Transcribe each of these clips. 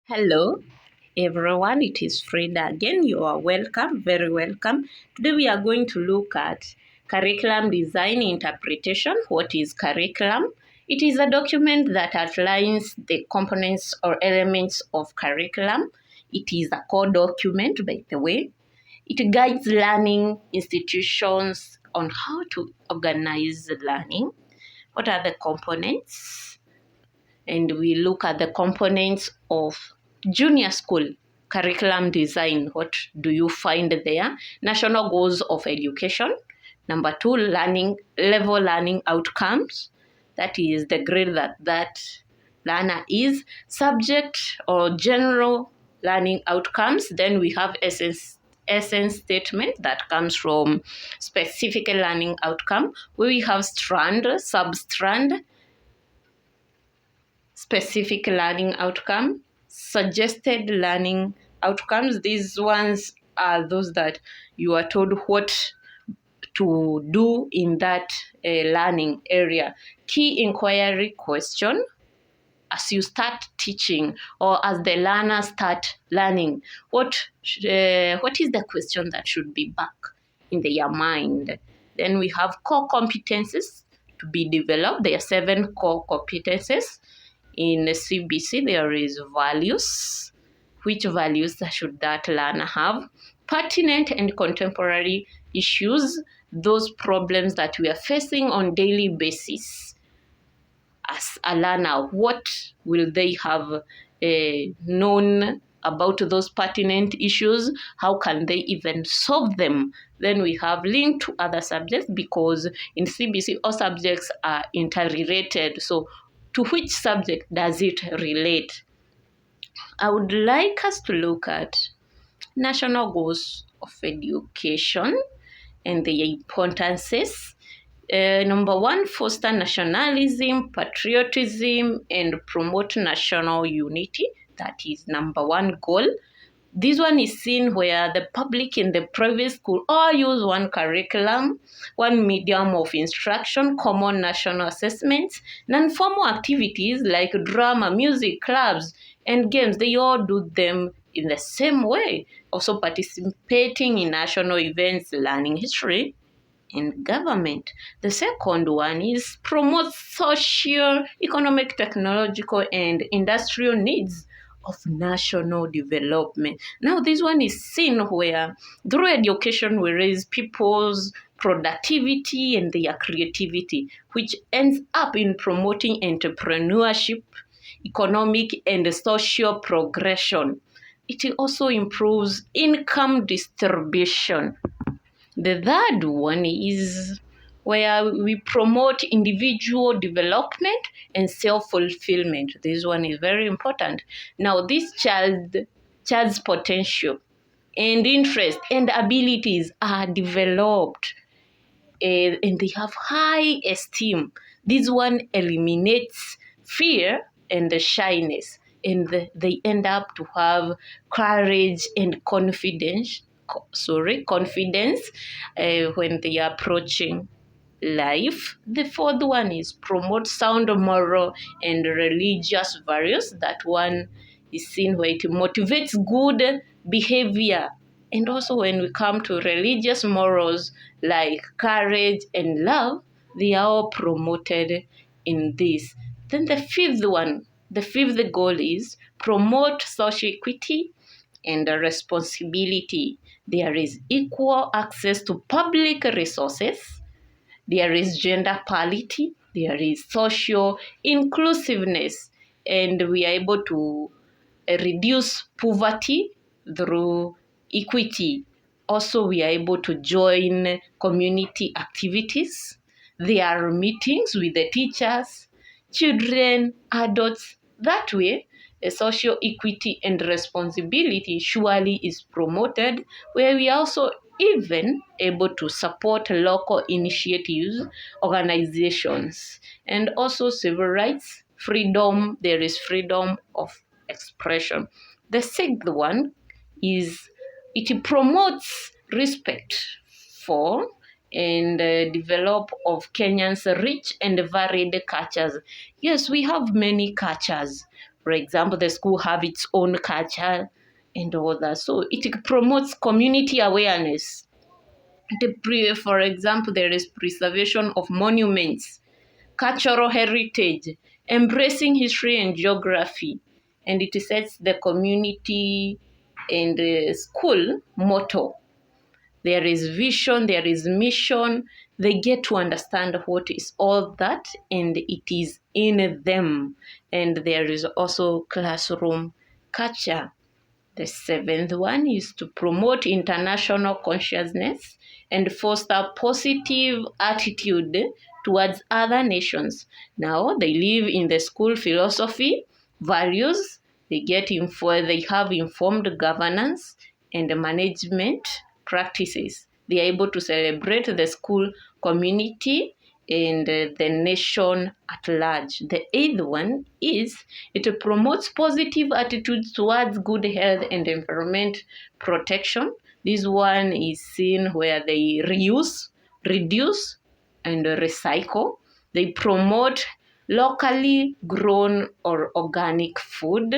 Hello, everyone. It is Frida again. You are welcome, very welcome. Today we are going to look at curriculum design interpretation. What is curriculum? It is a document that outlines the components or elements of curriculum. It is a core document, by the way. It guides learning institutions on how to organize learning. What are the components? And we look at the components of junior school curriculum design. What do you find there? National goals of education. Number 2, learning outcomes. That is the grade that learner is. Subject or general learning outcomes. Then we have essence statement that comes from specific learning outcome. We have strand, substrand, specific learning outcome, suggested learning outcomes. These ones are those that you are told what to do in that learning area. Key inquiry question. As you start teaching or as the learner start learning, what is the question that should be back in their mind? Then we have core competencies to be developed. There are 7 core competencies. In CBC, there is values. Which values should that learner have? Pertinent and contemporary issues, those problems that we are facing on daily basis. As a learner, what will they have known about those pertinent issues? How can they even solve them? Then we have linked to other subjects, because in CBC, all subjects are interrelated. So to which subject does it relate? I would like us to look at national goals of education and their importances. Number 1, foster nationalism, patriotism, and promote national unity. That is number 1 goal. This one is seen where the public in the private school all use one curriculum, one medium of instruction, common national assessments, non-formal activities like drama, music, clubs, and games. They all do them in the same way. Also participating in national events, learning history, and government. The second one is promote social, economic, technological, and industrial needs of national development. Now, this one is seen where through education we raise people's productivity and their creativity, which ends up in promoting entrepreneurship, economic, and social progression. It also improves income distribution. The third one is where we promote individual development and self-fulfillment. This one is very important. Now, this child's potential and interest and abilities are developed, and they have high esteem. This one eliminates fear and the shyness, and they end up to have courage and confidence when they are approaching life. The fourth one is promote sound moral and religious values. That one is seen where it motivates good behavior. And also when we come to religious morals like courage and love, they are all promoted in this. Then the fifth goal is promote social equity and responsibility. There is equal access to public resources. There is gender parity. There is social inclusiveness. And we are able to reduce poverty through equity. Also, we are able to join community activities. There are meetings with the teachers, children, adults. That way, a social equity and responsibility surely is promoted, where we are also even able to support local initiatives, organizations, and also civil rights, freedom. There is freedom of expression. The sixth one is it promotes respect for and develop of Kenya's rich and varied cultures. Yes, we have many cultures, For example, the school have its own culture and all that. So it promotes community awareness. For example, there is preservation of monuments, cultural heritage, embracing history and geography, and it sets the community and the school motto. There is vision, there is mission. They get to understand what is all that, and it is in them. And there is also classroom culture. The seventh one is to promote international consciousness and foster positive attitude towards other nations. Now they live in the school philosophy, values, they have informed governance and management practices. They are able to celebrate the school community and the nation at large. The eighth one is it promotes positive attitudes towards good health and environment protection. This one is seen where they reuse, reduce, and recycle. They promote locally grown or organic food.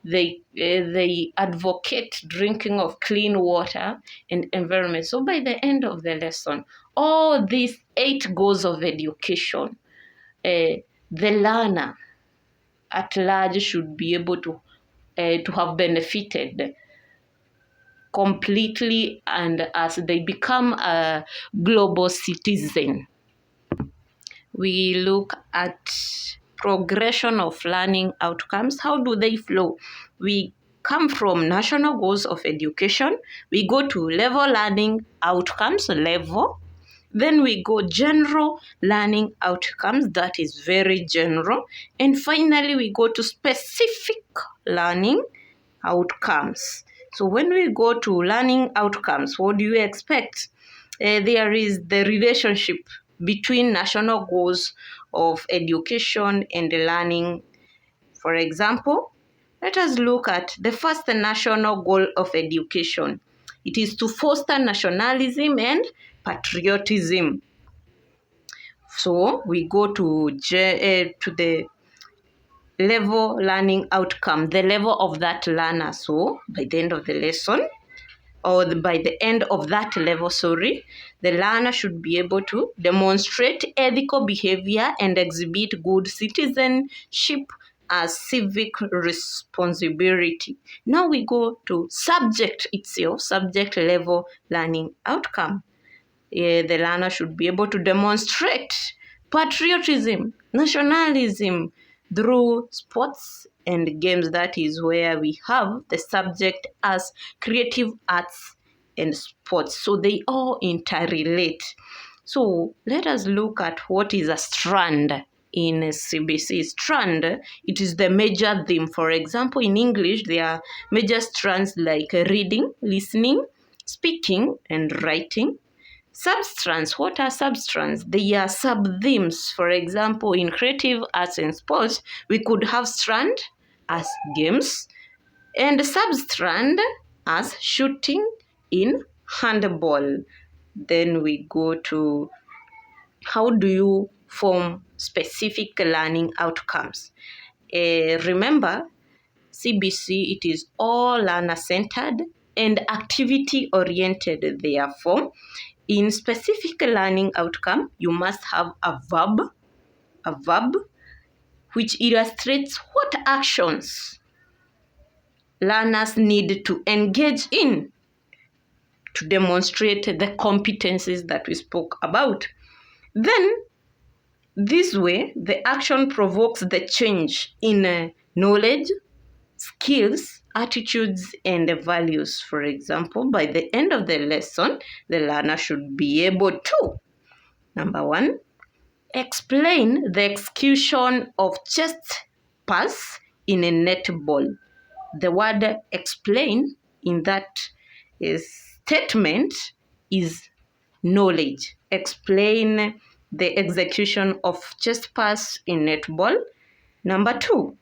They advocate drinking of clean water and environment. So by the end of the lesson, all these 8 goals of education, the learner at large should be able to have benefited completely, and as they become a global citizen. We look at progression of learning outcomes. How do they flow? We come from national goals of education. We go to level learning outcomes, level. Then we go general learning outcomes, that is very general. And finally, we go to specific learning outcomes. So when we go to learning outcomes, what do you expect? There is the relationship between national goals of education and learning. For example, let us look at the first national goal of education. It is to foster nationalism and patriotism. So we go to the level learning outcome, the level of that learner. So by the end of the lesson, by the end of that level, the learner should be able to demonstrate ethical behavior and exhibit good citizenship as civic responsibility. Now we go to subject itself, subject level learning outcome. The learner should be able to demonstrate patriotism, nationalism through sports and games. That is where we have the subject as creative arts and sports. So they all interrelate. So let us look at what is a strand in CBC. Strand, it is the major theme. For example, in English, there are major strands like reading, listening, speaking, and writing. Substrands, what are substrands? They are sub-themes. For example, in creative arts and sports, we could have strand as games and substrand as shooting in handball. Then we go to how do you form specific learning outcomes? Remember, CBC, it is all learner-centered and activity-oriented. Therefore, in specific learning outcome, you must have a verb which illustrates what actions learners need to engage in to demonstrate the competencies that we spoke about. Then, this way, the action provokes the change in knowledge, skills, attitudes, and values. For example, by the end of the lesson, the learner should be able to, number 1, explain the execution of chest pass in a netball. The word explain in that statement is knowledge. Explain the execution of chest pass in netball. Number 2,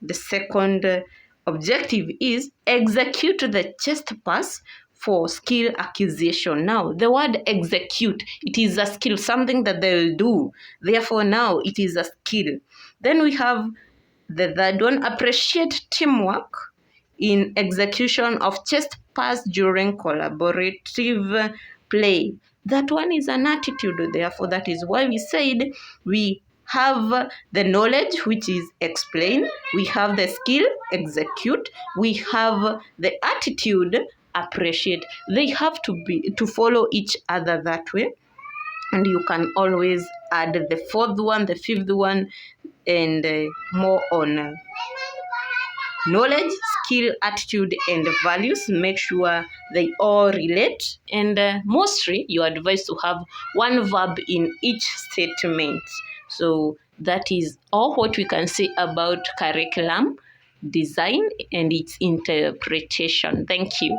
the second objective is execute the chest pass for skill acquisition. Now, the word execute, it is a skill, something that they will do. Therefore, now it is a skill. Then we have The third one, appreciate teamwork in execution of chess pass during collaborative play. That one is an attitude, therefore, that is why we said we have the knowledge, which is explain, we have the skill, execute, we have the attitude, appreciate. They have to follow each other that way. And you can always add the fourth one, the fifth one, and more on knowledge, skill, attitude, and values. Make sure they all relate. And mostly, you are advised to have one verb in each statement. So that is all what we can say about curriculum design and its interpretation. Thank you.